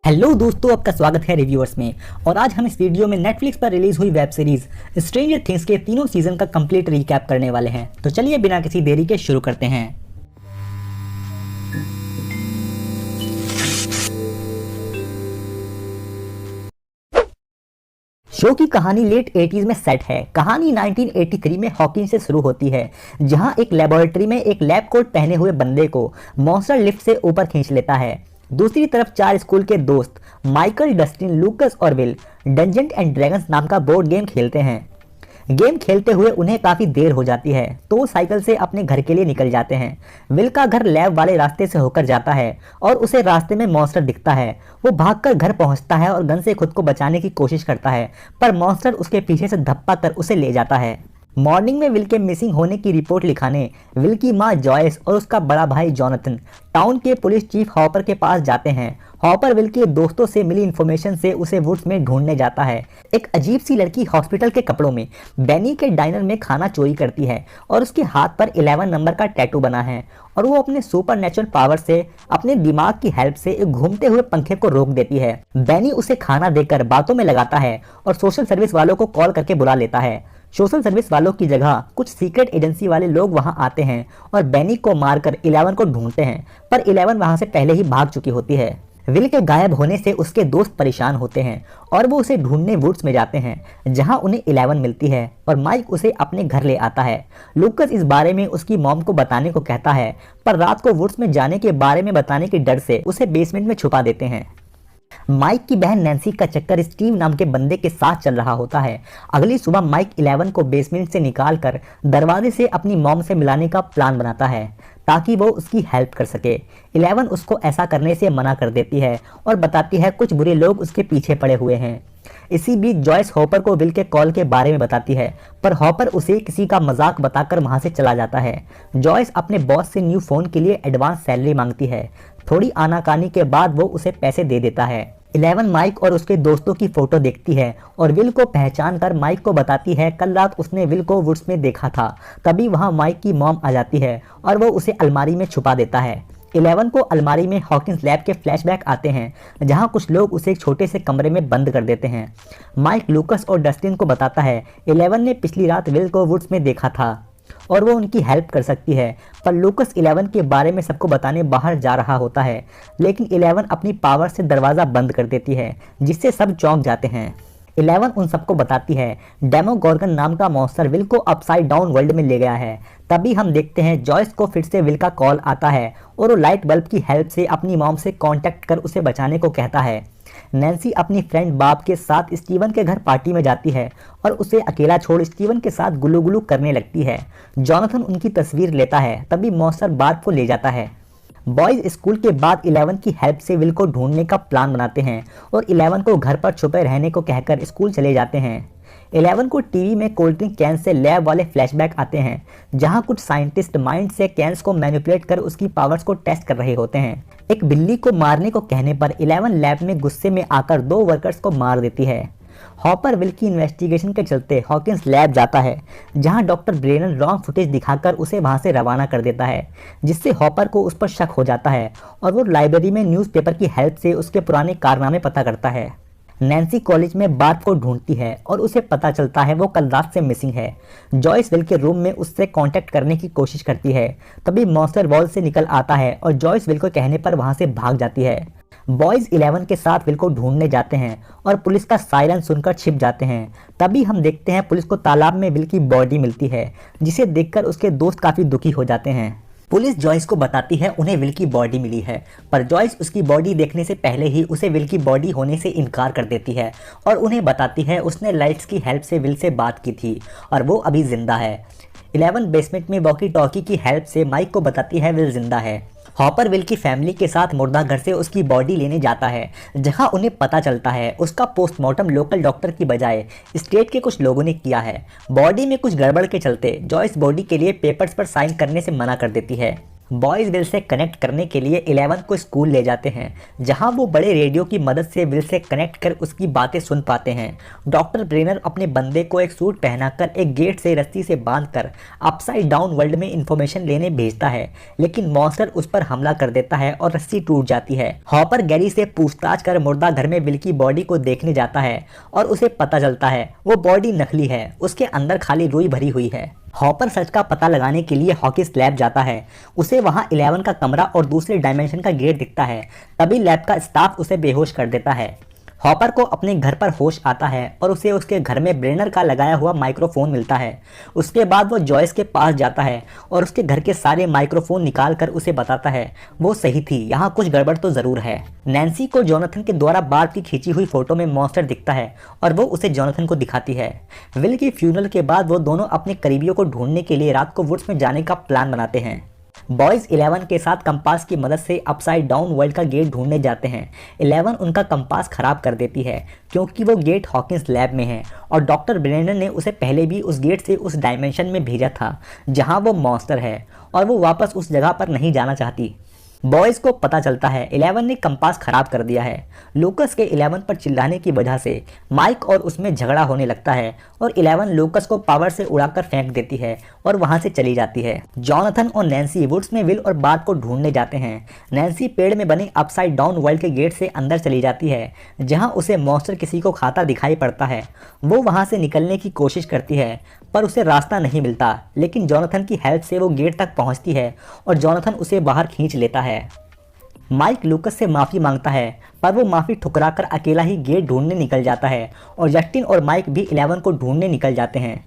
Hello दोस्तों, आपका स्वागत है रिव्यूअर्स में। और आज हम इस वीडियो में नेटफ्लिक्स पर रिलीज हुई वेब सीरीज स्ट्रेंजर थिंग्स के तीनों सीजन का कंप्लीट रिकैप करने वाले हैं। तो चलिए बिना किसी देरी के शुरू करते हैं। शो की कहानी लेट 80s में सेट है। कहानी 1983 में हॉकिंस से शुरू होती है, जहां एक लेबोरेटरी में एक लैब कोट पहने हुए बंदे को मॉन्स्टर लिफ्ट से ऊपर खींच लेता है। दूसरी तरफ चार स्कूल के दोस्त माइकल, डस्टिन, लूकस और विल डंजन एंड ड्रैगन्स नाम का बोर्ड गेम खेलते हैं। गेम खेलते हुए उन्हें काफ़ी देर हो जाती है, तो वो साइकिल से अपने घर के लिए निकल जाते हैं। विल का घर लैब वाले रास्ते से होकर जाता है और उसे रास्ते में मॉन्स्टर दिखता है। वो भागकर घर पहुंचता है और गन से खुद को बचाने की कोशिश करता है, पर मॉन्स्टर उसके पीछे से धप्पा कर उसे ले जाता है। मॉर्निंग में विल के मिसिंग होने की रिपोर्ट लिखाने विल की मां जॉयस और उसका बड़ा भाई जॉनथन टाउन के पुलिस चीफ हॉपर के पास जाते हैं। हॉपर विल के दोस्तों से मिली इन्फॉर्मेशन से उसे वुड्स में ढूंढने जाता है। एक अजीब सी लड़की हॉस्पिटल के कपड़ों में बेनी के डाइनर में खाना चोरी करती है और उसके हाथ पर 11 नंबर का टैटू बना है, और वो अपने सुपर नेचुरल पावर से अपने दिमाग की हेल्प से एक घूमते हुए पंखे को रोक देती है। बेनी उसे खाना देकर बातों में लगाता है और सोशल सर्विस वालों को कॉल करके बुला लेता है। सोशल सर्विस वालों की जगह कुछ सीक्रेट एजेंसी वाले लोग वहां आते हैं और बेनी को मारकर 11 को ढूंढते हैं, पर 11 वहां से पहले ही भाग चुकी होती है। विल के गायब होने से उसके दोस्त परेशान होते हैं और वो उसे ढूंढने वुड्स में जाते हैं, जहां उन्हें 11 मिलती है और माइक उसे अपने घर ले आता है। लूकस इस बारे में उसकी मॉम को बताने को कहता है, पर रात को वुड्स में जाने के बारे में बताने के डर से उसे बेसमेंट में छुपा देते हैं। माइक की बहन नैन्सी का चक्कर स्टीव नाम के बंदे के साथ चल रहा होता है। अगली सुबह माइक 11 को बेसमेंट से निकालकर दरवाजे से अपनी मॉम से मिलाने का प्लान बनाता है ताकि वो उसकी हेल्प कर सके। 11 उसको ऐसा करने से मना कर देती है और बताती है कुछ बुरे लोग उसके पीछे पड़े हुए हैं। इसी बीच जॉयस हॉपर को विल के कॉल के बारे में बताती है, पर हॉपर उसे किसी का मजाक बताकर वहां से चला जाता है। जॉयस अपने बॉस से न्यू फोन के लिए एडवांस सैलरी मांगती है। थोड़ी आनाकानी के बाद वो उसे पैसे दे देता है। 11 माइक और उसके दोस्तों की फोटो देखती है और विल को पहचान कर माइक को बताती है कल रात उसने विल को वुड्स में देखा था। तभी वहां माइक की मॉम आ जाती है और वो उसे अलमारी में छुपा देता है। 11 को अलमारी में हॉकिंस लैब के फ्लैशबैक आते हैं, जहां कुछ लोग उसे एक छोटे से कमरे में बंद कर देते हैं। माइक लूकस और डस्टिन को बताता है 11 ने पिछली रात विल को वुड्स में देखा था और वो उनकी हेल्प कर सकती है, पर लूकस 11 के बारे में सबको बताने बाहर जा रहा होता है, लेकिन 11 अपनी पावर से दरवाज़ा बंद कर देती है, जिससे सब चौंक जाते हैं। 11 उन सबको बताती है डेमोगोर्गन नाम का मॉन्स्टर विल को अपसाइड डाउन वर्ल्ड में ले गया है। तभी हम देखते हैं जॉयस को फिर से विल का कॉल आता है और वो लाइट बल्ब की हेल्प से अपनी मॉम से कांटेक्ट कर उसे बचाने को कहता है। नैन्सी अपनी फ्रेंड बाब के साथ स्टीवन के घर पार्टी में जाती है और उसे अकेला छोड़ स्टीवन के साथ गुलू गुलू करने लगती है। जॉनथन उनकी तस्वीर लेता है, तभी मॉन्स्टर बाब को ले जाता है। बॉयज स्कूल के बाद 11 की हेल्प से विल को ढूंढने का प्लान बनाते हैं और 11 को घर पर छुपे रहने को कहकर स्कूल चले जाते हैं। 11 को टीवी में cold drink can say lab वाले फ्लैशबैक आते हैं, जहां कुछ साइंटिस्ट माइंड से कैन्स को मैनिपुलेट कर उसकी पावर्स को टेस्ट कर रहे होते हैं। एक बिल्ली को मारने को कहने पर 11 लैब में गुस्से में आकर 2 वर्कर्स को मार देती है। हॉपर विल की इन्वेस्टिगेशन के चलते हॉकिंस लैब जाता है, जहां डॉक्टर ब्रेनन रॉन्ग फुटेज दिखाकर उसे वहां से रवाना कर देता है, जिससे हॉपर को उस पर शक हो जाता है और वो लाइब्रेरी में न्यूज़पेपर की हेल्प से उसके पुराने कारनामे पता करता है। नैन्सी कॉलेज में बात को ढूंढती है और उसे पता चलता है वो कल रात से मिसिंग है। जॉयस विल के रूम में उससे कांटेक्ट करने की कोशिश करती है, तभी मॉन्स्टर वॉल से निकल आता है और जॉयस विल को कहने पर वहां से भाग जाती है। बॉयज 11 के साथ विल को ढूंढने जाते हैं और पुलिस का सायरन सुनकर छिप जाते हैं। तभी हम देखते हैं पुलिस को तालाब में विल की बॉडी मिलती है, जिसे देखकर उसके दोस्त काफ़ी दुखी हो जाते हैं। पुलिस जॉयस को बताती है उन्हें विल की बॉडी मिली है, पर जॉयस उसकी बॉडी देखने से पहले ही उसे विल की बॉडी होने से इनकार कर देती है और उन्हें बताती है उसने लाइट्स की हेल्प से विल से बात की थी और वो अभी जिंदा है। 11 बेसमेंट में वॉकी टॉकी की हेल्प से माइक को बताती है विल जिंदा है। हॉपर विल की फैमिली के साथ मुर्दा घर से उसकी बॉडी लेने जाता है, जहां उन्हें पता चलता है उसका पोस्टमार्टम लोकल डॉक्टर की बजाय स्टेट के कुछ लोगों ने किया है। बॉडी में कुछ गड़बड़ के चलते जॉयस बॉडी के लिए पेपर्स पर साइन करने से मना कर देती है। बॉयज विल से कनेक्ट करने के लिए 11 को स्कूल ले जाते हैं, जहां वो बड़े रेडियो की मदद से विल से कनेक्ट कर उसकी बातें सुन पाते हैं। डॉक्टर ब्रेनर अपने बंदे को एक सूट पहनाकर एक गेट से रस्सी से बांधकर अपसाइड डाउन वर्ल्ड में इंफॉर्मेशन लेने भेजता है, लेकिन मॉन्स्टर उस पर हमला कर देता है और रस्सी टूट जाती है। हॉपर गैरी से पूछताछ कर मुर्दा घर में विल की बॉडी को देखने जाता है और उसे पता चलता है वो बॉडी नकली है, उसके अंदर खाली रुई भरी हुई है। हॉपर सच का पता लगाने के लिए हॉकिंस लैब जाता है। उसे वहां 11 का कमरा और दूसरे डायमेंशन का गेट दिखता है। तभी लैब का स्टाफ उसे बेहोश कर देता है। हॉपर को अपने घर पर होश आता है और उसे उसके घर में ब्रेनर का लगाया हुआ माइक्रोफोन मिलता है। उसके बाद वो जॉयस के पास जाता है और उसके घर के सारे माइक्रोफोन निकाल कर उसे बताता है वो सही थी, यहाँ कुछ गड़बड़ तो ज़रूर है। नैन्सी को जोनाथन के द्वारा बार्ब की खींची हुई फोटो में मॉन्स्टर दिखता है और वो उसे जोनाथन को दिखाती है। विल की फ्यूनरल के बाद वो दोनों अपने करीबियों को ढूंढने के लिए रात को वुड्स में जाने का प्लान बनाते हैं। बॉयज 11 के साथ कंपास की मदद से अपसाइड डाउन वर्ल्ड का गेट ढूंढने जाते हैं। 11 उनका कंपास खराब कर देती है क्योंकि वो गेट हॉकिंस लैब में है और डॉक्टर ब्रेनर ने उसे पहले भी उस गेट से उस डायमेंशन में भेजा था जहां वो मॉन्स्टर है और वो वापस उस जगह पर नहीं जाना चाहती। बॉयज़ को पता चलता है 11 ने कंपास खराब कर दिया है। लूकस के 11 पर चिल्लाने की वजह से माइक और उसमें झगड़ा होने लगता है और 11 लूकस को पावर से उड़ाकर फेंक देती है और वहां से चली जाती है। जॉनथन और नैन्सी वुड्स में विल और बार्ब को ढूंढने जाते हैं। नैन्सी पेड़ में बने अपसाइड डाउन वर्ल्ड के गेट से अंदर चली जाती है जहां उसे मॉन्स्टर किसी को खाता दिखाई पड़ता है। वो वहां से निकलने की कोशिश करती है पर उसे रास्ता नहीं मिलता, लेकिन जॉनथन की हेल्प से वो गेट तक पहुंचती है और जॉनथन उसे बाहर खींच लेता है। माइक लूकस से माफ़ी मांगता है पर वो माफ़ी ठुकराकर अकेला ही गेट ढूंढने निकल जाता है और जस्टिन और माइक भी 11 को ढूंढने निकल जाते हैं।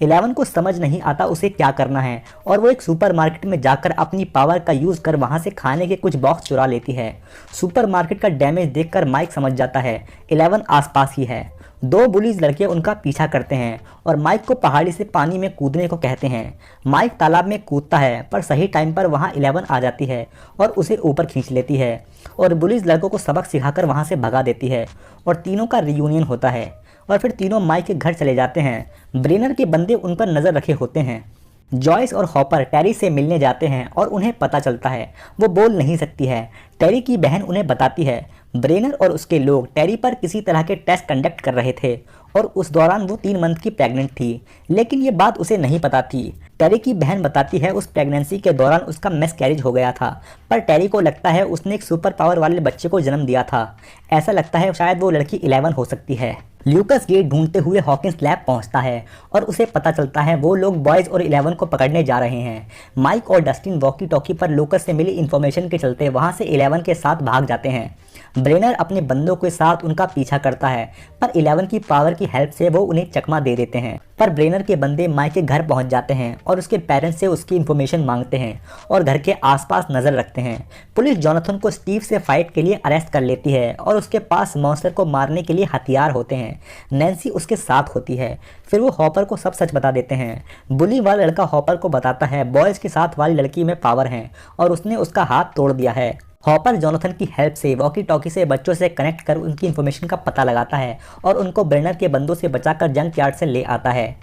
11 को समझ नहीं आता उसे क्या करना है और वो एक सुपरमार्केट में जाकर अपनी पावर का यूज़ कर वहाँ से खाने के कुछ बॉक्स चुरा लेती है। सुपरमार्केट का डैमेज देखकर माइक समझ जाता है 11 आसपास ही है। दो बुलीज लड़के उनका पीछा करते हैं और माइक को पहाड़ी से पानी में कूदने को कहते हैं। माइक तालाब में कूदता है पर सही टाइम पर वहाँ 11 आ जाती है और उसे ऊपर खींच लेती है और बुलीज लड़कों को सबक सिखाकर वहाँ से भगा देती है और तीनों का रियूनियन होता है और फिर तीनों माइक के घर चले जाते हैं। ब्रेनर के बंदे उन पर नज़र रखे होते हैं। जॉयस और हॉपर टेरी से मिलने जाते हैं और उन्हें पता चलता है वो बोल नहीं सकती है। टेरी की बहन उन्हें बताती है ब्रेनर और उसके लोग टेरी पर किसी तरह के टेस्ट कंडक्ट कर रहे थे और उस दौरान वो 3 मंथ की प्रेग्नेंट थी, लेकिन ये बात उसे नहीं पता थी। टेरी की बहन बताती है उस प्रेगनेंसी के दौरान उसका मिसकैरेज हो गया था, पर टेरी को लगता है उसने एक सुपर पावर वाले बच्चे को जन्म दिया था। ऐसा लगता है शायद वो लड़की 11 हो सकती है। ल्यूकस गेट ढूंढते हुए हॉकिंस लैब पहुंचता है और उसे पता चलता है वो लोग बॉयज़ और 11 को पकड़ने जा रहे हैं। माइक और डस्टिन वॉकी टॉकी पर लूकस से मिली इन्फॉर्मेशन के चलते वहां से 11 के साथ भाग जाते हैं। ब्रेनर अपने बंदों के साथ उनका पीछा करता है पर 11 की पावर की हेल्प से वो उन्हें चकमा दे देते हैं। पर ब्रेनर के बंदे माइक के घर पहुंच जाते हैं और उसके पेरेंट्स से उसकी इन्फॉर्मेशन मांगते हैं और घर के आसपास नज़र रखते हैं। पुलिस जॉनथन को स्टीव से फाइट के लिए अरेस्ट कर लेती है और उसके पास मॉन्स्टर को मारने के लिए हथियार होते हैं। नैन्सी उसके साथ होती है। फिर वो हॉपर को सब सच बता देते हैं। बुली वाला लड़का हॉपर को बताता है बॉयज़ के साथ वाली लड़की में पावर है और उसने उसका हाथ तोड़ दिया है। हॉपर जॉनथन की हेल्प से वॉकी टॉकी से बच्चों से कनेक्ट कर उनकी इन्फॉर्मेशन का पता लगाता है और उनको ब्रेनर के बंदों से बचाकर जंक यार्ड से ले आता है।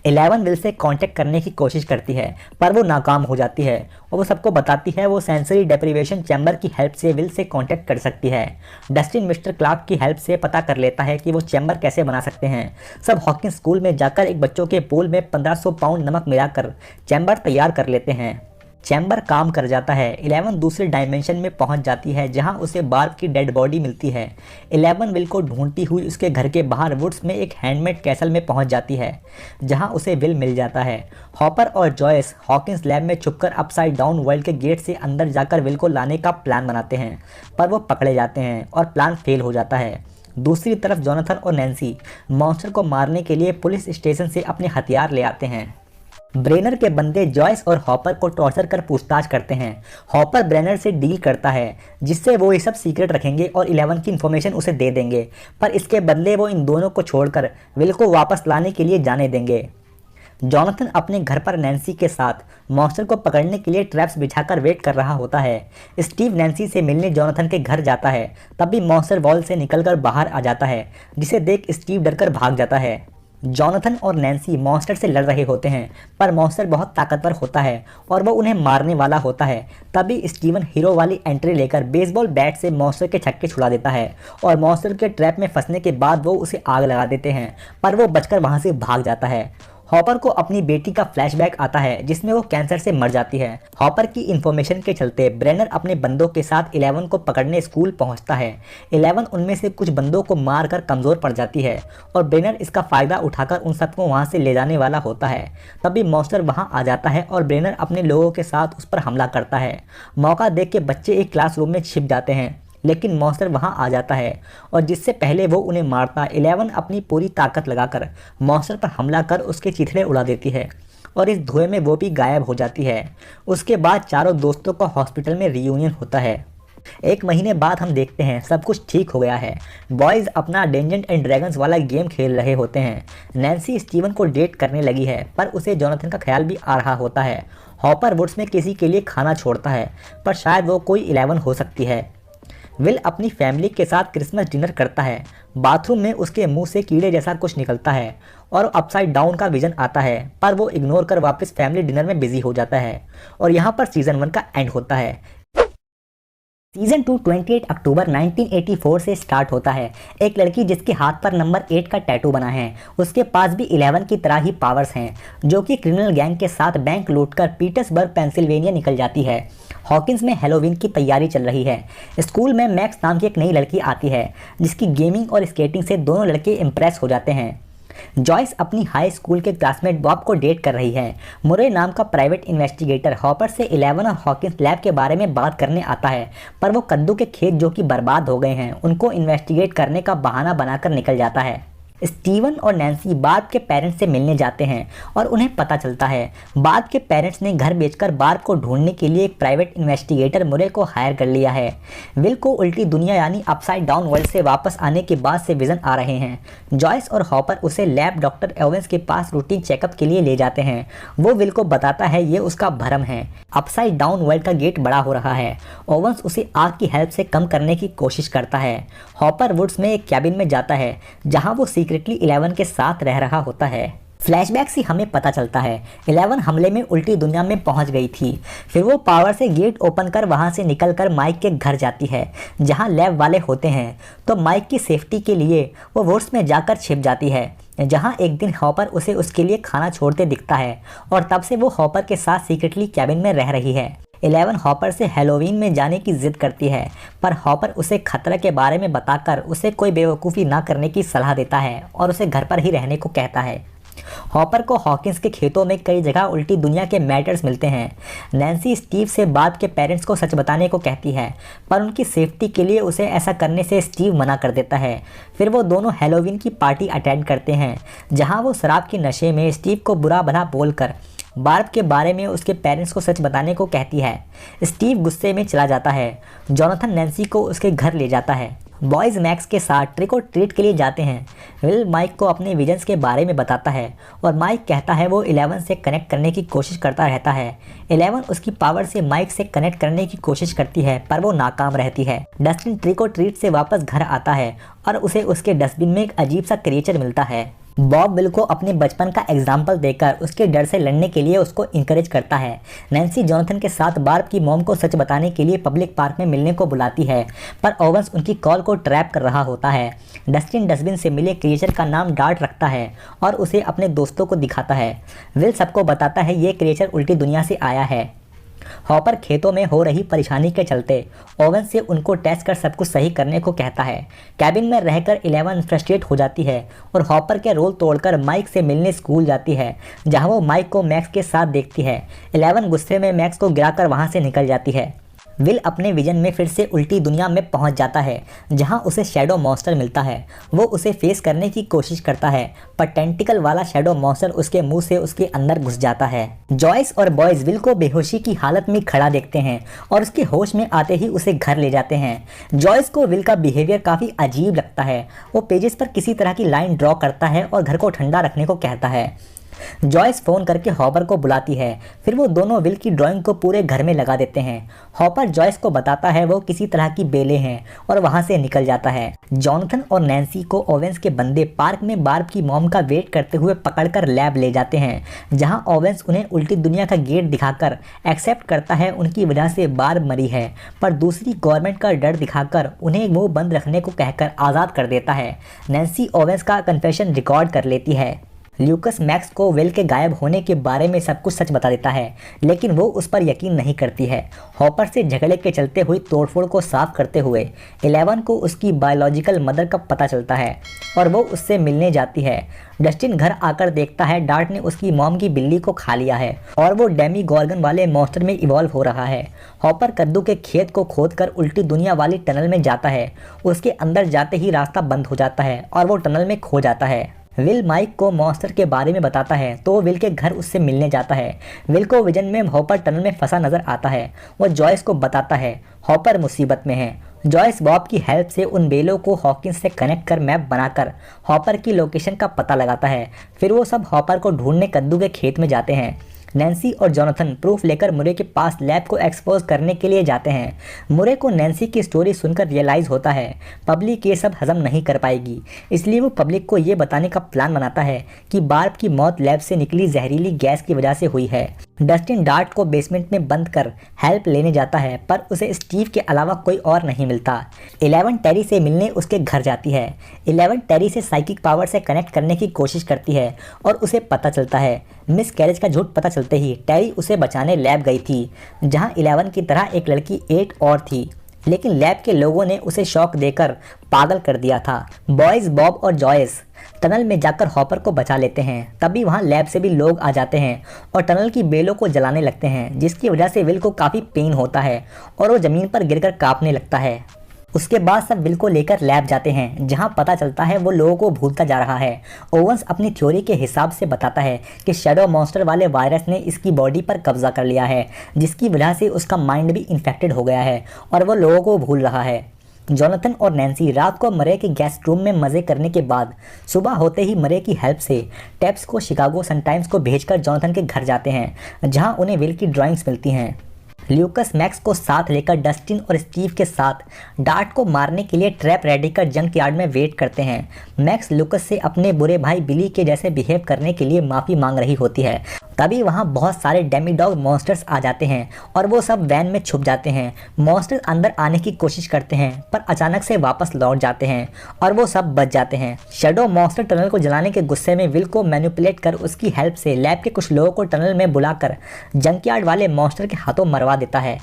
11 विल से कांटेक्ट करने की कोशिश करती है पर वो नाकाम हो जाती है और वो सबको बताती है वो सेंसरी डेप्रिवेशन चैम्बर की हेल्प से विल से कांटेक्ट कर सकती है। डस्टिन मिस्टर क्लार्क की हेल्प से पता कर लेता है कि वो चैम्बर कैसे बना सकते हैं। सब हॉकिंस स्कूल में जाकर एक बच्चों के पूल में 1500 पाउंड नमक मिलाकर चैम्बर तैयार कर लेते हैं। चैम्बर काम कर जाता है। 11 दूसरे डायमेंशन में पहुंच जाती है जहां उसे बार्ब की डेड बॉडी मिलती है। 11 विल को ढूंढती हुई उसके घर के बाहर वुड्स में एक हैंडमेड कैसल में पहुंच जाती है जहां उसे विल मिल जाता है। हॉपर और जॉयस हॉकिंस लैब में छुपकर अपसाइड डाउन वर्ल्ड के गेट से अंदर जाकर विल को लाने का प्लान बनाते हैं पर वो पकड़े जाते हैं और प्लान फेल हो जाता है। दूसरी तरफ जॉनथन और नैन्सी मॉन्स्टर को मारने के लिए पुलिस स्टेशन से अपने हथियार ले आते हैं। ब्रेनर के बंदे जॉयस और हॉपर को टॉर्चर कर पूछताछ करते हैं। हॉपर ब्रेनर से डील करता है जिससे वो ये सब सीक्रेट रखेंगे और 11 की इन्फॉर्मेशन उसे दे देंगे, पर इसके बदले वो इन दोनों को छोड़कर विल को वापस लाने के लिए जाने देंगे। जॉनथन अपने घर पर नैन्सी के साथ मॉन्स्टर को पकड़ने के लिए ट्रैप्स बिछाकर वेट कर रहा होता है। स्टीव नैन्सी से मिलने जॉनथन के घर जाता है, तभी मॉन्स्टर वॉल से निकलकर बाहर आ जाता है जिसे देख स्टीव डरकर भाग जाता है। जॉनथन और नैन्सी मॉन्स्टर से लड़ रहे होते हैं, पर मॉन्स्टर बहुत ताकतवर होता है और वो उन्हें मारने वाला होता है। तभी स्टीवन हीरो वाली एंट्री लेकर बेसबॉल बैट से मॉन्स्टर के छक्के छुड़ा देता है और मॉन्स्टर के ट्रैप में फंसने के बाद वो उसे आग लगा देते हैं, पर वो बचकर वहाँ से भाग जाता है। हॉपर को अपनी बेटी का फ्लैशबैक आता है जिसमें वो कैंसर से मर जाती है। हॉपर की इन्फॉर्मेशन के चलते ब्रेनर अपने बंदों के साथ 11 को पकड़ने स्कूल पहुंचता है। 11 उनमें से कुछ बंदों को मारकर कमज़ोर पड़ जाती है और ब्रेनर इसका फ़ायदा उठाकर उन सबको वहां से ले जाने वाला होता है। तभी मॉन्स्टर वहां आ जाता है और ब्रेनर अपने लोगों के साथ उस पर हमला करता है। मौका देख के बच्चे एक क्लासरूम में छिप जाते हैं, लेकिन मॉन्स्टर वहां आ जाता है और जिससे पहले वो उन्हें मारता 11 अपनी पूरी ताकत लगाकर मॉन्स्टर पर हमला कर उसके चिथड़े उड़ा देती है और इस धुएं में वो भी गायब हो जाती है। उसके बाद चारों दोस्तों का हॉस्पिटल में रियूनियन होता है। एक महीने बाद हम देखते हैं सब कुछ ठीक हो गया है। बॉयज़ अपना डेंजर्स एंड ड्रैगन्स वाला गेम खेल रहे होते हैं। नैन्सी स्टीवन को डेट करने लगी है, पर उसे जॉनथन का ख्याल भी आ रहा होता है। हॉपर वुड्स में किसी के लिए खाना छोड़ता है, पर शायद वो कोई 11 हो सकती है। विल अपनी फैमिली के साथ क्रिसमस डिनर करता है। बाथरूम में उसके मुंह से कीड़े जैसा कुछ निकलता है और अपसाइड डाउन का विजन आता है, पर वो इग्नोर कर वापस फैमिली डिनर में बिजी हो जाता है और यहाँ पर सीजन 1 का एंड होता है। सीजन 2 28 अक्टूबर 1984 से स्टार्ट होता है। एक लड़की जिसके हाथ पर नंबर 8 का टैटू बना है, उसके पास भी 11 की तरह ही पावर्स हैं, जो कि क्रिमिनल गैंग के साथ बैंक लूटकर पीटर्सबर्ग पेंसिल्वेनिया निकल जाती है। हॉकिंस में हैलोवीन की तैयारी चल रही है। स्कूल में मैक्स नाम की एक नई लड़की आती है जिसकी गेमिंग और स्केटिंग से दोनों लड़के इम्प्रेस हो जाते हैं। जॉयस अपनी हाई स्कूल के क्लासमेट बॉब को डेट कर रही है। मुरे नाम का प्राइवेट इन्वेस्टिगेटर हॉपर से 11 और हॉकिंस लैब के बारे में बात करने आता है, पर वो कद्दू के खेत जो कि बर्बाद हो गए हैं उनको इन्वेस्टिगेट करने का बहाना बनाकर निकल जाता है। स्टीवन और नैन्सी बार्ब के पेरेंट्स से मिलने जाते हैं और उन्हें पता चलता है बार्ब के पेरेंट्स ने घर बेचकर बार्ब को ढूंढने के लिए एक प्राइवेट इन्वेस्टिगेटर मुरे को हायर कर लिया है। विल को उल्टी दुनिया यानी अपसाइड डाउन वर्ल्ड से वापस आने के बाद से विजन आ रहे हैं। जॉयस और हॉपर उसे लैब डॉक्टर ओवेंस के पास रूटीन चेकअप के लिए ले जाते हैं। वो विल को बताता है ये उसका भ्रम है, अपसाइड डाउन वर्ल्ड का गेट बड़ा हो रहा है। ओवेंस उसे आग की हेल्प से कम करने की कोशिश करता है। हॉपर वुड्स में एक कैबिन में जाता है जहां वो सीक्रेटली 11 के साथ रह रहा होता है। फ्लैशबैक से हमें पता चलता है 11 हमले में उल्टी दुनिया में पहुंच गई थी। फिर वो पावर से गेट ओपन कर वहां से निकलकर माइक के घर जाती है जहां लैब वाले होते हैं। तो माइक की सेफ्टी के लिए वो वुड्स में जाकर छिप जाती है, जहां एक दिन हॉपर उसे उसके लिए खाना छोड़ते दिखता है और तब से वो हॉपर के साथ सीक्रेटली कैबिन में रह रही है। 11 हॉपर से हैलोवीन में जाने की जिद करती है, पर हॉपर उसे खतरा के बारे में बताकर उसे कोई बेवकूफ़ी ना करने की सलाह देता है और उसे घर पर ही रहने को कहता है। हॉपर को हॉकिंस के खेतों में कई जगह उल्टी दुनिया के मैटर्स मिलते हैं। नैन्सी स्टीव से बार्ब के पेरेंट्स को सच बताने को कहती है, पर उनकी सेफ्टी के लिए उसे ऐसा करने से स्टीव मना कर देता है। फिर वो दोनों हैलोवीन की पार्टी अटेंड करते हैं जहां वो शराब के नशे में स्टीव को बुरा भला बोलकर बार्ब के बारे में उसके पेरेंट्स को सच बताने को कहती है। स्टीव गुस्से में चला जाता है। जॉनथन नैन्सी को उसके घर ले जाता है। बॉयज़ मैक्स के साथ ट्रिक और ट्रीट के लिए जाते हैं। विल माइक को अपने विजन्स के बारे में बताता है और माइक कहता है वो 11 से कनेक्ट करने की कोशिश करता रहता है। 11 उसकी पावर से माइक से कनेक्ट करने की कोशिश करती है, पर वो नाकाम रहती है। डस्टिन ट्रिक और ट्रीट से वापस घर आता है और उसे उसके डस्टबिन में एक अजीब सा क्रिएचर मिलता है। बॉब विल को अपने बचपन का एग्जाम्पल देकर उसके डर से लड़ने के लिए उसको इंकरेज करता है। नैन्सी जॉनथन के साथ बार्ब की मॉम को सच बताने के लिए पब्लिक पार्क में मिलने को बुलाती है, पर ओवेंस उनकी कॉल को ट्रैप कर रहा होता है। डस्टिन डस्टबिन से मिले क्रिएचर का नाम डार्ट रखता है और उसे अपने दोस्तों को दिखाता है। विल सबको बताता है ये क्रिएचर उल्टी दुनिया से आया है। हॉपर खेतों में हो रही परेशानी के चलते ओवेन से उनको टेस्ट कर सब कुछ सही करने को कहता है। कैबिन में रहकर 11 फ्रस्ट्रेट हो जाती है और हॉपर के रोल तोड़कर माइक से मिलने स्कूल जाती है, जहां वो माइक को मैक्स के साथ देखती है। 11 गुस्से में मैक्स को गिराकर वहां से निकल जाती है। विल अपने विजन में फिर से उल्टी दुनिया में पहुंच जाता है जहां उसे शैडो मॉन्स्टर मिलता है। वो उसे फेस करने की कोशिश करता है, पर टेंटिकल वाला शैडो मॉन्स्टर उसके मुंह से उसके अंदर घुस जाता है। जॉयस और बॉयज विल को बेहोशी की हालत में खड़ा देखते हैं और उसके होश में आते ही उसे घर ले जाते हैं। जॉयस को विल का बिहेवियर काफ़ी अजीब लगता है। वो पेजेस पर किसी तरह की लाइन ड्रॉ करता है और घर को ठंडा रखने को कहता है। जॉयस फोन करके हॉपर को बुलाती है, फिर वो दोनों विल की ड्राइंग को पूरे घर में लगा देते हैं। हॉपर जॉयस को बताता है वो किसी तरह की बेले हैं और वहां से निकल जाता है। जॉनथन और नैन्सी को ओवेंस के बंदे पार्क में बार्ब की मॉम का वेट करते हुए पकड़कर लैब ले जाते हैं, जहां ओवेंस उन्हें उल्टी दुनिया का गेट दिखाकर एक्सेप्ट करता है उनकी वजह से बार्ब मरी है, पर दूसरी गवर्नमेंट का डर दिखाकर उन्हें मुंह बंद रखने को कहकर आज़ाद कर देता है। नैन्सी ओवेंस का कन्फेशन रिकॉर्ड कर लेती है। ल्यूकस मैक्स को विल के गायब होने के बारे में सब कुछ सच बता देता है, लेकिन वो उस पर यकीन नहीं करती है। हॉपर से झगड़े के चलते हुई तोड़फोड़ को साफ करते हुए 11 को उसकी बायोलॉजिकल मदर का पता चलता है और वो उससे मिलने जाती है। डस्टिन घर आकर देखता है डार्ट ने उसकी मॉम की बिल्ली को खा लिया है और वो डेमी गॉर्गन वाले मॉन्स्टर में इवॉल्व हो रहा है। हॉपर कद्दू के खेत को खोदकर उल्टी दुनिया वाली टनल में जाता है। उसके अंदर जाते ही रास्ता बंद हो जाता है और वो टनल में खो जाता है। विल माइक को मॉन्स्टर के बारे में बताता है तो विल के घर उससे मिलने जाता है। विल को विजन में हॉपर टनल में फंसा नजर आता है। वो जॉयस को बताता है हॉपर मुसीबत में है। जॉयस बॉब की हेल्प से उन बेलों को हॉकिंस से कनेक्ट कर मैप बनाकर हॉपर की लोकेशन का पता लगाता है। फिर वो सब हॉपर को ढूंढने कद्दू के खेत में जाते हैं। नैन्सी और जॉनथन प्रूफ लेकर मुरे के पास लैब को एक्सपोज करने के लिए जाते हैं। मुरे को नैन्सी की स्टोरी सुनकर रियलाइज़ होता है पब्लिक ये सब हजम नहीं कर पाएगी, इसलिए वो पब्लिक को ये बताने का प्लान बनाता है कि बार्ब की मौत लैब से निकली जहरीली गैस की वजह से हुई है। डस्टिन डार्ट को बेसमेंट में बंद कर हेल्प लेने जाता है, पर उसे स्टीव के अलावा कोई और नहीं मिलता। 11 टेरी से मिलने उसके घर जाती है। 11 टेरी से साइकिक पावर से कनेक्ट करने की कोशिश करती है और उसे पता चलता है मिस कैरेज का झूठ पता चलते ही टेरी उसे बचाने लैब गई थी, जहां 11 की तरह एक लड़की 8 और थी, लेकिन लैब के लोगों ने उसे शॉक देकर पागल कर दिया था। बॉयज बॉब और जॉयस टनल में जाकर हॉपर को बचा लेते हैं। तभी वहां लैब से भी लोग आ जाते हैं और टनल की बेलों को जलाने लगते हैं, जिसकी वजह से विल को काफ़ी पेन होता है और वो ज़मीन पर गिरकर कांपने लगता है। उसके बाद सब विल को लेकर लैब जाते हैं, जहां पता चलता है वो लोगों को भूलता जा रहा है। ओवेंस अपनी थ्योरी के हिसाब से बताता है कि शैडो मॉन्स्टर वाले वायरस ने इसकी बॉडी पर कब्जा कर लिया है, जिसकी वजह से उसका माइंड भी इन्फेक्टेड हो गया है और वो लोगों को भूल रहा है। जॉनथन और नैन्सी रात को मरे के गेस्ट रूम में मज़े करने के बाद सुबह होते ही मरे की हेल्प से टेप्स को शिकागो सन टाइम्स को भेजकर जॉनथन के घर जाते हैं, जहां उन्हें विल की ड्राइंग्स मिलती हैं। ल्यूकस मैक्स को साथ लेकर डस्टिन और स्टीव के साथ डार्ट को मारने के लिए ट्रैप रेडी कर जंक यार्ड में वेट करते हैं। मैक्स लूकस से अपने बुरे भाई बिली के जैसे बिहेव करने के लिए माफ़ी मांग रही होती है। तभी वहाँ बहुत सारे डेमीडॉग मॉन्स्टर्स आ जाते हैं और वो सब वैन में छुप जाते हैं। मॉन्स्टर अंदर आने की कोशिश करते हैं, पर अचानक से वापस लौट जाते हैं और वो सब बच जाते हैं। शैडो मॉन्स्टर टनल को जलाने के गुस्से में विल को मैनिपुलेट कर उसकी हेल्प से लैब के कुछ लोगों को टनल में बुलाकर जंकयार्ड वाले मॉन्स्टर के हाथों मरवा देता है।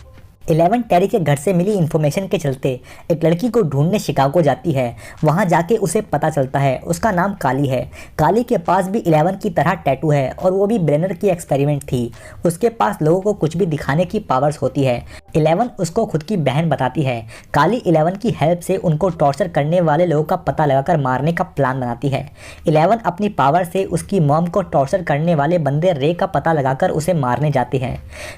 11 टेरी के घर से मिली इन्फॉर्मेशन के चलते एक लड़की को ढूंढने शिकागो जाती है। वहां जाके उसे पता चलता है उसका नाम काली है। काली के पास भी 11 की तरह टैटू है और वो भी ब्रेनर की एक्सपेरिमेंट थी। उसके पास लोगों को कुछ भी दिखाने की पावर्स होती है। 11 उसको खुद की बहन बताती है। काली 11 की हेल्प से उनको टॉर्चर करने वाले लोगों का पता लगाकर मारने का प्लान बनाती है। 11 अपनी पावर से उसकी मॉम को टॉर्चर करने वाले बंदे रे का पता लगाकर उसे मारने जाती है।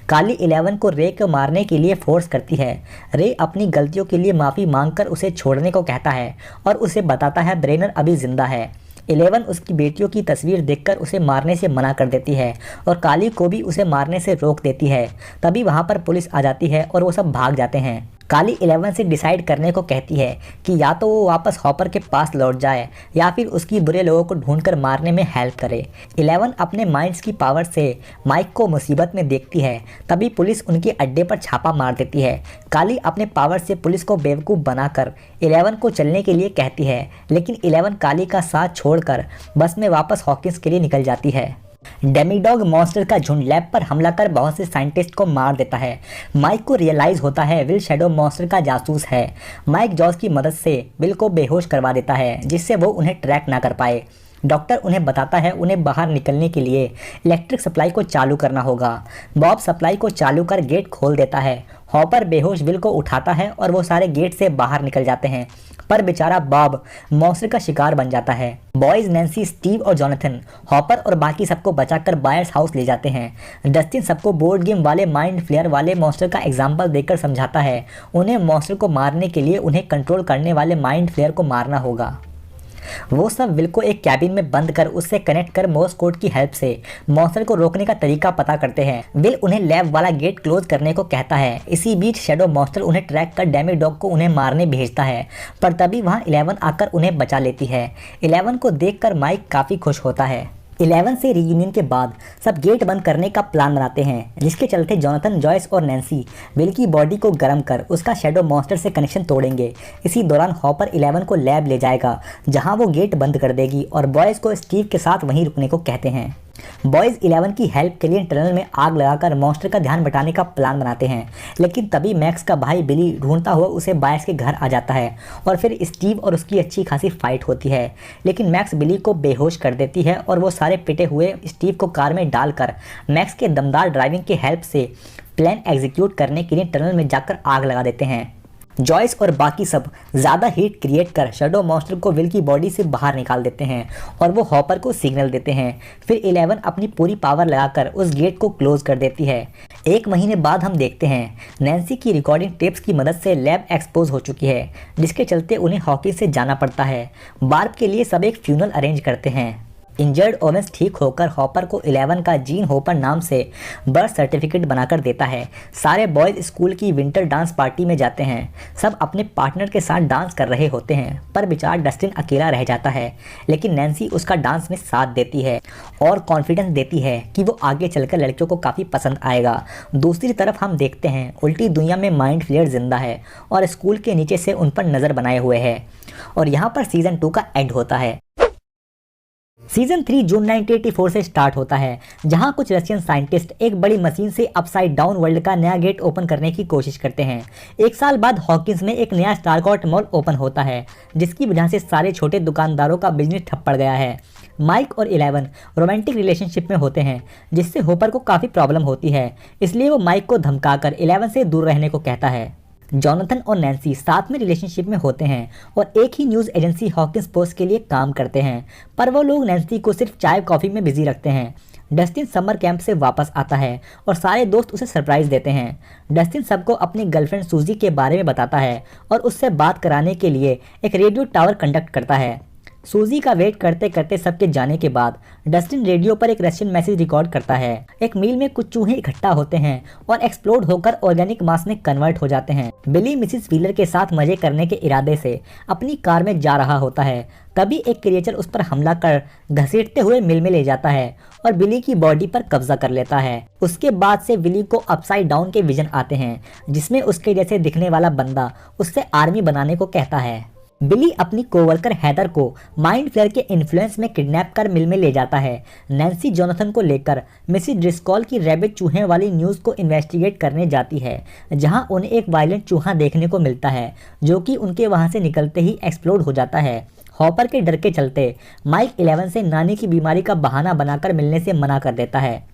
काली 11 को रे को मारने के लिए फोर्स करती है। रे अपनी गलतियों के लिए माफ़ी मांगकर उसे छोड़ने को कहता है और उसे बताता है ब्रेनर अभी जिंदा है। 11 उसकी बेटियों की तस्वीर देखकर उसे मारने से मना कर देती है और काली को भी उसे मारने से रोक देती है। तभी वहाँ पर पुलिस आ जाती है और वो सब भाग जाते हैं। काली 11 से डिसाइड करने को कहती है कि या तो वो वापस हॉपर के पास लौट जाए या फिर उसकी बुरे लोगों को ढूंढकर मारने में हेल्प करे। 11 अपने माइंड्स की पावर से माइक को मुसीबत में देखती है। तभी पुलिस उनके अड्डे पर छापा मार देती है। काली अपने पावर से पुलिस को बेवकूफ़ बनाकर 11 को चलने के लिए कहती है, लेकिन 11 काली का साथ छोड़कर बस में वापस हॉकिंस के लिए निकल जाती है। डेमीडॉग मॉन्स्टर का झुंड लैब पर हमला कर बहुत से साइंटिस्ट को मार देता है। माइक को रियलाइज होता है विल शैडो मॉन्स्टर का जासूस है। माइक जॉस की मदद से विल को बेहोश करवा देता है, जिससे वो उन्हें ट्रैक ना कर पाए। डॉक्टर उन्हें बताता है उन्हें बाहर निकलने के लिए इलेक्ट्रिक सप्लाई को चालू करना होगा। बॉब सप्लाई को चालू कर गेट खोल देता है। हॉपर बेहोश विल को उठाता है और वो सारे गेट से बाहर निकल जाते हैं, पर बेचारा बॉब मॉन्स्टर का शिकार बन जाता है। बॉयज नैन्सी, स्टीव और जॉनथन हॉपर और बाकी सबको बचाकर बायर्स हाउस ले जाते हैं। डस्टिन सबको बोर्ड गेम वाले माइंड फ्लेयर वाले मॉन्स्टर का एग्जाम्पल देकर समझाता है उन्हें मॉन्स्टर को मारने के लिए उन्हें कंट्रोल करने वाले माइंड फ्लेयर को मारना होगा। वो सब विल को एक कैबिन में बंद कर उससे कनेक्ट कर मोर्स कोड की हेल्प से मॉन्स्टर को रोकने का तरीका पता करते हैं। विल उन्हें लैब वाला गेट क्लोज करने को कहता है। इसी बीच शैडो मॉन्स्टर उन्हें ट्रैक कर डैमी डॉग को उन्हें मारने भेजता है, पर तभी वहाँ 11 आकर उन्हें बचा लेती है। 11 को देखकर माइक काफी खुश होता है। 11 से रियूनियन के बाद सब गेट बंद करने का प्लान बनाते हैं, जिसके चलते जोनाथन, जॉयस और नैन्सी विल की बॉडी को गर्म कर उसका शैडो मॉन्स्टर से कनेक्शन तोड़ेंगे। इसी दौरान हॉपर 11 को लैब ले जाएगा, जहां वो गेट बंद कर देगी और बॉयज को स्टीव के साथ वहीं रुकने को कहते हैं। बॉयज 11 की हेल्प के लिए टनल में आग लगाकर मॉन्स्टर का ध्यान बटाने का प्लान बनाते हैं, लेकिन तभी मैक्स का भाई बिली ढूंढता हुआ उसे बायस के घर आ जाता है और फिर स्टीव और उसकी अच्छी खासी फाइट होती है। लेकिन मैक्स बिली को बेहोश कर देती है और वो सारे पिटे हुए स्टीव को कार में डालकर मैक्स के दमदार ड्राइविंग की हेल्प से प्लान एग्जीक्यूट करने के लिए टनल में जाकर आग लगा देते हैं। जॉयस और बाकी सब ज़्यादा हीट क्रिएट कर शैडो मॉन्स्टर को विल की बॉडी से बाहर निकाल देते हैं और वो हॉपर को सिग्नल देते हैं। फिर 11 अपनी पूरी पावर लगाकर उस गेट को क्लोज कर देती है। 1 महीने बाद हम देखते हैं नैन्सी की रिकॉर्डिंग टेप्स की मदद से लैब एक्सपोज हो चुकी है, जिसके चलते उन्हें हॉकिंस से जाना पड़ता है। बार्ब के लिए सब एक फ्यूनल अरेंज करते हैं। इंजर्ड ओवेंस ठीक होकर हॉपर को 11 का जीन होपर नाम से बर्थ सर्टिफिकेट बनाकर देता है। सारे बॉयज स्कूल की विंटर डांस पार्टी में जाते हैं। सब अपने पार्टनर के साथ डांस कर रहे होते हैं, पर बेचारा डस्टिन अकेला रह जाता है। लेकिन नैन्सी उसका डांस में साथ देती है और कॉन्फिडेंस देती है कि वो आगे चलकर लड़कियों को काफ़ी पसंद आएगा। दूसरी तरफ हम देखते हैं उल्टी दुनिया में माइंड फ्लेयर जिंदा है और स्कूल के नीचे से उन पर नज़र बनाए हुए है। और यहाँ पर सीजन 2 का एंड होता है। सीजन 3 जून 1984 से स्टार्ट होता है, जहां कुछ रशियन साइंटिस्ट एक बड़ी मशीन से अपसाइड डाउन वर्ल्ड का नया गेट ओपन करने की कोशिश करते हैं। 1 साल बाद हॉकिंस में एक नया स्टारकॉट मॉल ओपन होता है, जिसकी वजह से सारे छोटे दुकानदारों का बिजनेस ठप पड़ गया है। माइक और 11 रोमांटिक रिलेशनशिप में होते हैं, जिससे होपर को काफ़ी प्रॉब्लम होती है, इसलिए वो माइक को धमकाकर 11 से दूर रहने को कहता है। जोनाथन और नैन्सी साथ में रिलेशनशिप में होते हैं और एक ही न्यूज़ एजेंसी हॉकिंस पोस्ट के लिए काम करते हैं, पर वो लोग नैन्सी को सिर्फ चाय कॉफ़ी में बिजी रखते हैं। डस्टिन समर कैंप से वापस आता है और सारे दोस्त उसे सरप्राइज देते हैं। डस्टिन सबको अपनी गर्लफ्रेंड सूजी के बारे में बताता है और उससे बात कराने के लिए एक रेडियो टावर कंडक्ट करता है। सूजी का वेट करते करते सबके जाने के बाद डस्टिन रेडियो पर एक रशियन मैसेज रिकॉर्ड करता है। एक मील में कुछ चूहे इकट्ठा होते हैं और एक्सप्लोड होकर ऑर्गेनिक मास में कन्वर्ट हो जाते हैं। बिली मिसिस व्हीलर के साथ मजे करने के इरादे से अपनी कार में जा रहा होता है, तभी एक क्रिएचर उस पर हमला कर घसीटते हुए मिल में ले जाता है और बिली की बॉडी पर कब्जा कर लेता है। उसके बाद से बिली को अपसाइड डाउन के विजन आते हैं, जिसमें उसके जैसे दिखने वाला बंदा उससे आर्मी बनाने को कहता है। बिली अपनी कोवर्कर हैदर को माइंड फ्लेयर के इन्फ्लुएंस में किडनैप कर मिल में ले जाता है। नैन्सी जोनाथन को लेकर मिसिस ड्रिस्कॉल की रैबिट चूहे वाली न्यूज़ को इन्वेस्टिगेट करने जाती है, जहां उन्हें एक वायलेंट चूहा देखने को मिलता है, जो कि उनके वहां से निकलते ही एक्सप्लोड हो जाता है। हॉपर के डर के चलते माइक 11 से नानी की बीमारी का बहाना बनाकर मिलने से मना कर देता है।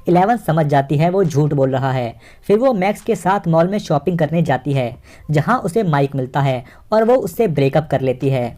11 समझ जाती है वो झूठ बोल रहा है। फिर वो मैक्स के साथ मॉल में शॉपिंग करने जाती है, जहां उसे माइक मिलता है और वो उससे ब्रेकअप कर लेती है।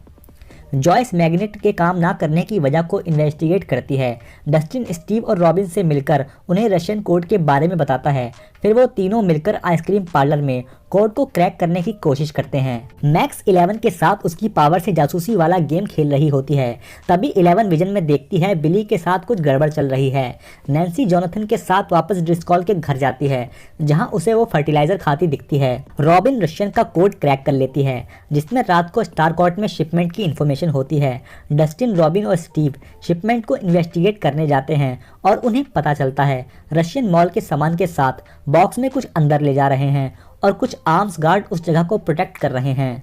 जॉयस मैग्नेट के काम ना करने की वजह को इन्वेस्टिगेट करती है। डस्टिन स्टीव और रॉबिन से मिलकर उन्हें रशियन कोड के बारे में बताता है। फिर वो तीनों मिलकर आइसक्रीम पार्लर में कोड को क्रैक करने की कोशिश करते हैं। मैक्स 11 के साथ उसकी पावर से जासूसी वाला गेम खेल रही होती है, तभी 11 विजन में देखती है बिली के साथ कुछ गड़बड़ चल रही है। नैन्सी जोनाथन के साथ वापस ड्रिस्कॉल के घर जाती है, जहां उसे वो फर्टिलाइजर खाती दिखती है। रॉबिन रशियन का कोड क्रैक कर लेती है, जिसमें रात को स्टारकॉट में शिपमेंट की इन्फॉर्मेशन होती है। डस्टिन, रॉबिन और स्टीव शिपमेंट को इन्वेस्टिगेट करने जाते हैं और उन्हें पता चलता है रशियन मॉल के सामान के साथ बॉक्स में कुछ अंदर ले जा रहे हैं और कुछ आर्म्स गार्ड उस जगह को प्रोटेक्ट कर रहे हैं।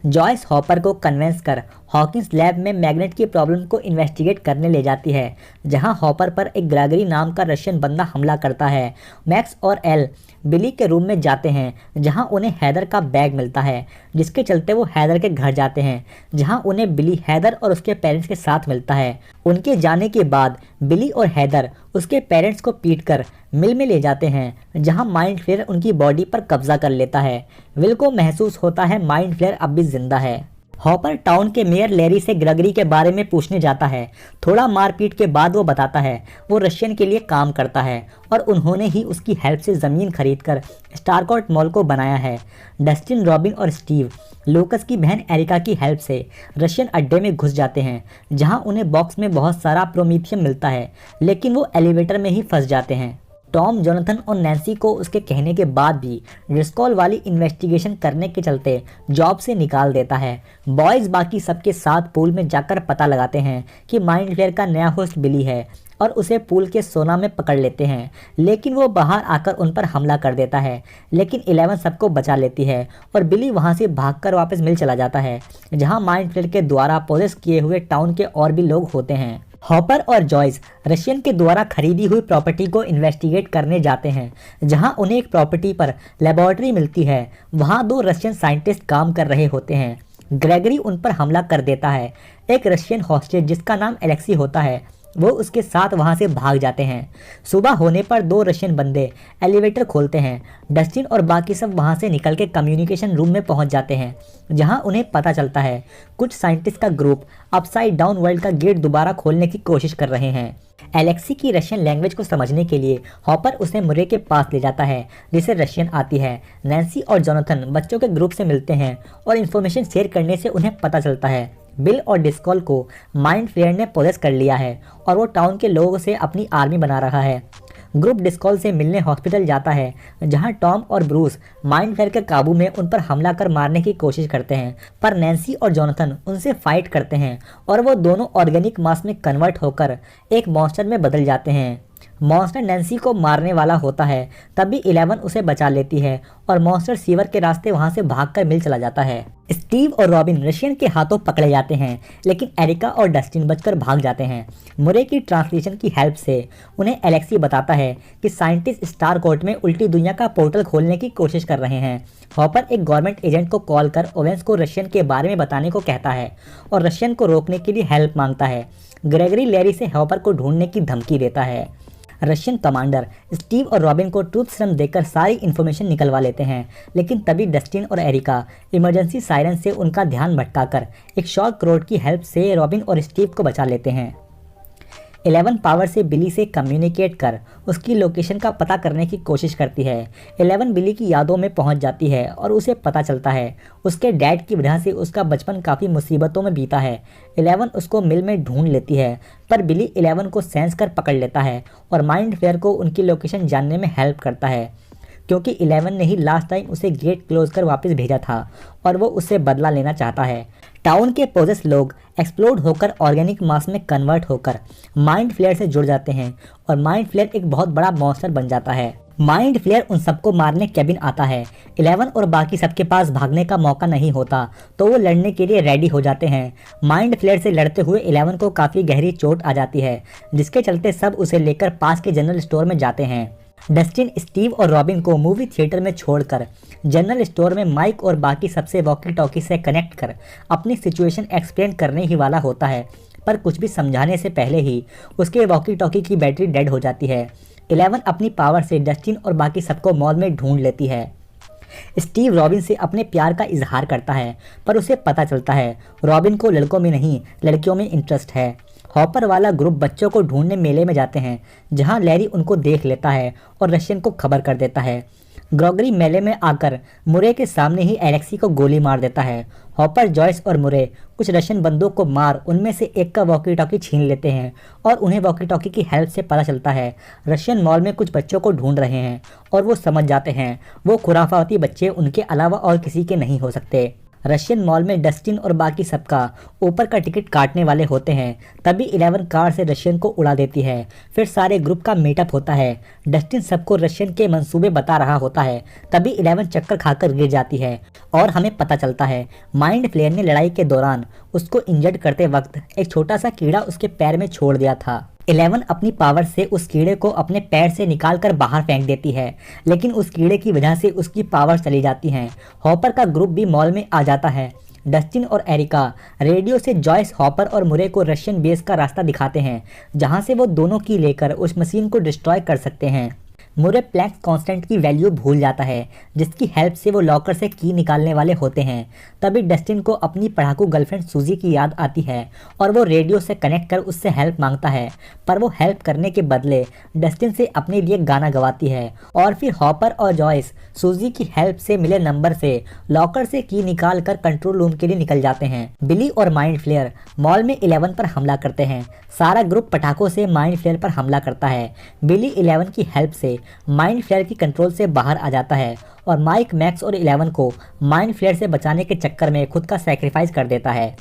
जॉयस हॉपर को कन्वेंस कर हॉकिंस लैब में मैग्नेट की प्रॉब्लम को इन्वेस्टिगेट करने ले जाती है, जहां हॉपर पर एक ग्रेगरी नाम का रशियन बंदा हमला करता है। मैक्स और एल बिली के रूम में जाते हैं, जहां उन्हें हैदर का बैग मिलता है, जिसके चलते वो हैदर के घर जाते हैं, जहां उन्हें बिली हैदर और उसके पेरेंट्स के साथ मिलता है। उनके जाने के बाद बिली और हैदर उसके पेरेंट्स को पीटकर मिल में ले जाते हैं, जहां माइंड फ्लेयर उनकी बॉडी पर कब्जा कर लेता है। विल को महसूस होता है माइंड फ्लेयर अब भी जिंदा है। हॉपर टाउन के मेयर लैरी से ग्रेगरी के बारे में पूछने जाता है। थोड़ा मारपीट के बाद वो बताता है वो रशियन के लिए काम करता है और उन्होंने ही उसकी हेल्प से ज़मीन खरीदकर स्टारकोर्ट मॉल को बनाया है। डस्टिन, रॉबिन और स्टीव लूकस की बहन एरिका की हेल्प से रशियन अड्डे में घुस जाते हैं, जहां उन्हें बॉक्स में बहुत सारा प्रोमीथियम मिलता है, लेकिन वो एलिवेटर में ही फंस जाते हैं। टॉम, जोनाथन और नैन्सी को उसके कहने के बाद भी ड्रिस्कॉल वाली इन्वेस्टिगेशन करने के चलते जॉब से निकाल देता है। बॉयज़ बाकी सबके साथ पूल में जाकर पता लगाते हैं कि माइंड फ्लेयर का नया होस्ट बिली है और उसे पूल के सोना में पकड़ लेते हैं, लेकिन वो बाहर आकर उन पर हमला कर देता है। लेकिन 11 सबको बचा लेती है और बिली वहाँ से भागकर वापस मिल चला जाता है, जहाँ माइंड फ्लेयर के द्वारा पोजेस किए हुए टाउन के और भी लोग होते हैं। हॉपर और जॉयस रशियन के द्वारा खरीदी हुई प्रॉपर्टी को इन्वेस्टिगेट करने जाते हैं, जहां उन्हें एक प्रॉपर्टी पर लेबोरेटरी मिलती है। वहां 2 रशियन साइंटिस्ट काम कर रहे होते हैं। ग्रेगरी उन पर हमला कर देता है। एक रशियन हॉस्टेज जिसका नाम एलेक्सी होता है, वो उसके साथ वहां से भाग जाते हैं। सुबह होने पर 2 रशियन बंदे एलिवेटर खोलते हैं। डस्टिन और बाकी सब वहां से निकल के कम्युनिकेशन रूम में पहुंच जाते हैं, जहां उन्हें पता चलता है कुछ साइंटिस्ट का ग्रुप अपसाइड डाउन वर्ल्ड का गेट दोबारा खोलने की कोशिश कर रहे हैं। एलेक्सी की रशियन लैंग्वेज को समझने के लिए हॉपर उसे मुरे के पास ले जाता है, जिसे रशियन आती है। नैन्सी और जोनाथन बच्चों के ग्रुप से मिलते हैं और इन्फॉर्मेशन शेयर करने से उन्हें पता चलता है बिल और डिस्कॉल को माइंड फ्लेयर ने पोजेस कर लिया है और वो टाउन के लोगों से अपनी आर्मी बना रहा है। ग्रुप डिस्कॉल से मिलने हॉस्पिटल जाता है, जहां टॉम और ब्रूस माइंड फ्लेयर के काबू में उन पर हमला कर मारने की कोशिश करते हैं, पर नैन्सी और जोनाथन उनसे फाइट करते हैं और वो दोनों ऑर्गेनिक मास में कन्वर्ट होकर एक मॉन्स्टर में बदल जाते हैं। मॉन्स्टर नैन्सी को मारने वाला होता है, तभी 11 उसे बचा लेती है और मॉन्स्टर सीवर के रास्ते वहां से भागकर मिल चला जाता है। स्टीव और रॉबिन रशियन के हाथों पकड़े जाते हैं, लेकिन एरिका और डस्टिन बचकर भाग जाते हैं। मुरे की ट्रांसलेशन की हेल्प से उन्हें एलेक्सी बताता है कि साइंटिस्ट स्टारकोर्ट में उल्टी दुनिया का पोर्टल खोलने की कोशिश कर रहे हैं। हॉपर एक गवर्नमेंट एजेंट को कॉल कर ओवेंस को रशियन के बारे में बताने को कहता है और रशियन को रोकने के लिए हेल्प मांगता है। ग्रेगरी लैरी से हॉपर को ढूंढने की धमकी देता है। रशियन कमांडर स्टीव और रॉबिन को ट्रूथ सीरम देकर सारी इन्फॉर्मेशन निकलवा लेते हैं, लेकिन तभी डस्टिन और एरिका इमरजेंसी सायरन से उनका ध्यान भटकाकर एक शॉर्ट रोड की हेल्प से रॉबिन और स्टीव को बचा लेते हैं। 11 पावर से बिली से कम्युनिकेट कर उसकी लोकेशन का पता करने की कोशिश करती है। 11 बिली की यादों में पहुंच जाती है और उसे पता चलता है उसके डैड की वजह से उसका बचपन काफ़ी मुसीबतों में बीता है। 11 उसको मिल में ढूंढ लेती है, पर बिली 11 को सेंस कर पकड़ लेता है और माइंड फ्लेयर को उनकी लोकेशन जानने में हेल्प करता है, क्योंकि 11 ने ही लास्ट टाइम उसे गेट क्लोज कर वापस भेजा था और वो उससे बदला लेना चाहता है। टाउन के पोजेस लोग एक्सप्लोड होकर ऑर्गेनिक मास में कन्वर्ट होकर माइंड फ्लेयर से जुड़ जाते हैं और माइंड फ्लेयर एक बहुत बड़ा मॉन्स्टर बन जाता है। माइंड फ्लेयर उन सबको मारने केबिन आता है। 11 और बाकी सबके पास भागने का मौका नहीं होता, तो वो लड़ने के लिए रेडी हो जाते हैं। माइंड फ्लेयर से लड़ते हुए 11 को काफ़ी गहरी चोट आ जाती है, जिसके चलते सब उसे लेकर पास के जनरल स्टोर में जाते हैं। डस्टिन स्टीव और रॉबिन को मूवी थिएटर में छोड़कर जनरल स्टोर में माइक और बाकी सबसे वॉकी टॉकी से कनेक्ट कर अपनी सिचुएशन एक्सप्लेन करने ही वाला होता है, पर कुछ भी समझाने से पहले ही उसके वॉकी टॉकी की बैटरी डेड हो जाती है। 11 अपनी पावर से डस्टिन और बाकी सबको मॉल में ढूंढ लेती है। स्टीव रॉबिन से अपने प्यार का इजहार करता है, पर उसे पता चलता है रॉबिन को लड़कों में नहीं लड़कियों में इंटरेस्ट है। हॉपर वाला ग्रुप बच्चों को ढूंढने मेले में जाते हैं, जहां लैरी उनको देख लेता है और रशियन को खबर कर देता है। ग्रेगरी मेले में आकर मुरे के सामने ही एलेक्सी को गोली मार देता है। हॉपर, जॉयस और मुरे कुछ रशियन बंदों को मार उनमें से एक का वॉकी टॉकी छीन लेते हैं और उन्हें वॉकी टॉकी की हेल्प से पता चलता है रशियन मॉल में कुछ बच्चों को ढूंढ रहे हैं और वो समझ जाते हैं वो खुराफाती बच्चे उनके अलावा और किसी के नहीं हो सकते। रशियन मॉल में डस्टिन और बाकी सबका ऊपर का टिकट काटने वाले होते हैं, तभी 11 कार से रशियन को उड़ा देती है। फिर सारे ग्रुप का मीटअप होता है। डस्टिन सबको रशियन के मंसूबे बता रहा होता है, तभी 11 चक्कर खाकर गिर जाती है और हमें पता चलता है माइंड फ्लेयर ने लड़ाई के दौरान उसको इंजर्ड करते वक्त एक छोटा सा कीड़ा उसके पैर में छोड़ दिया था। 11 अपनी पावर से उस कीड़े को अपने पैर से निकालकर बाहर फेंक देती है, लेकिन उस कीड़े की वजह से उसकी पावर चली जाती हैं। हॉपर का ग्रुप भी मॉल में आ जाता है। डस्टिन और एरिका रेडियो से जॉयस, हॉपर और मुरे को रशियन बेस का रास्ता दिखाते हैं, जहां से वो दोनों की लेकर उस मशीन को डिस्ट्रॉय कर सकते हैं। मुरे प्लैंक कांस्टेंट की वैल्यू भूल जाता है जिसकी हेल्प से वो लॉकर से की निकालने वाले होते हैं। तभी डस्टिन को अपनी पढ़ाकू गर्लफ्रेंड सूजी की याद आती है और वो रेडियो से कनेक्ट कर उससे हेल्प मांगता है, पर वो हेल्प करने के बदले डस्टिन से अपने लिए गाना गवाती है। और फिर हॉपर और जॉयस सूजी की हेल्प से मिले नंबर से लॉकर से की निकाल कर कंट्रोल रूम के लिए निकल जाते हैं। बिली और माइंड फ्लेयर मॉल में 11 पर हमला करते हैं। सारा ग्रुप पटाखों से माइंड फ्लेयर पर हमला करता है। बिली 11 की हेल्प से माइंड फ्लेयर की कंट्रोल से बाहर आ जाता है और माइक, मैक्स और 11 को माइंड फ्लेयर से बचाने के चक्कर में खुद का सैक्रिफाइस कर देता है।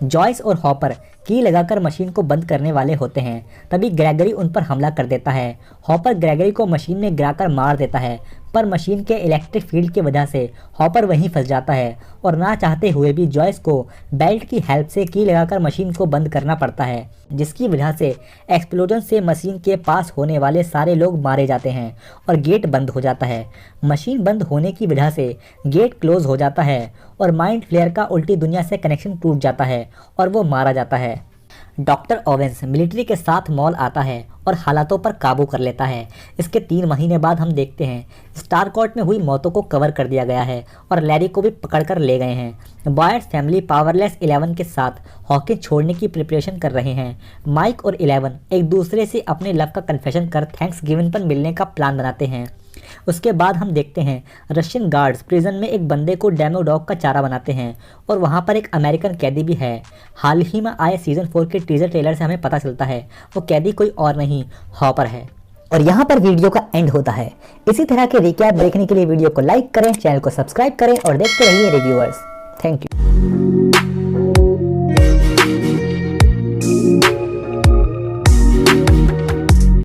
जॉयस और हॉपर की लगाकर मशीन को बंद करने वाले होते हैं, तभी ग्रेगरी उन पर हमला कर देता है। हॉपर ग्रेगरी को मशीन में गिराकर मार देता है, पर मशीन के इलेक्ट्रिक फील्ड की वजह से हॉपर वहीं फंस जाता है और ना चाहते हुए भी जॉयस को बेल्ट की हेल्प से की लगाकर मशीन को बंद करना पड़ता है, जिसकी वजह से एक्सप्लोजन से मशीन के पास होने वाले सारे लोग मारे जाते हैं और गेट बंद हो जाता है। मशीन बंद होने की वजह से गेट क्लोज हो जाता है और माइंड फ्लेयर का उल्टी दुनिया से कनेक्शन टूट जाता है और वो मारा जाता है। डॉक्टर ओवेंस मिलिट्री के साथ मॉल आता है और हालातों पर काबू कर लेता है। इसके 3 महीने बाद हम देखते हैं स्टारकोर्ट में हुई मौतों को कवर कर दिया गया है और लैरी को भी पकड़ कर ले गए हैं। बॉयर्स फैमिली पावरलेस 11 के साथ हॉकिंस छोड़ने की प्रिपरेशन कर रहे हैं। माइक और 11 एक दूसरे से अपने लव का कन्फेशन कर थैंक्स गिविंग पर मिलने का प्लान बनाते हैं। उसके बाद हम देखते हैं रशियन गार्ड्स प्रिजन में एक बंदे को डेमो डॉग का चारा बनाते हैं और वहाँ पर एक अमेरिकन कैदी भी है। हाल ही में आए सीजन 4 के टीजर ट्रेलर से हमें पता चलता है वो कैदी कोई और नहीं हॉपर है। और यहाँ पर वीडियो का एंड होता है। इसी तरह के रिकैप देखने के लिए वीडियो को लाइक करें, चैनल को सब्सक्राइब करें और देखते रहिए रिव्यूअर्स। Thank you.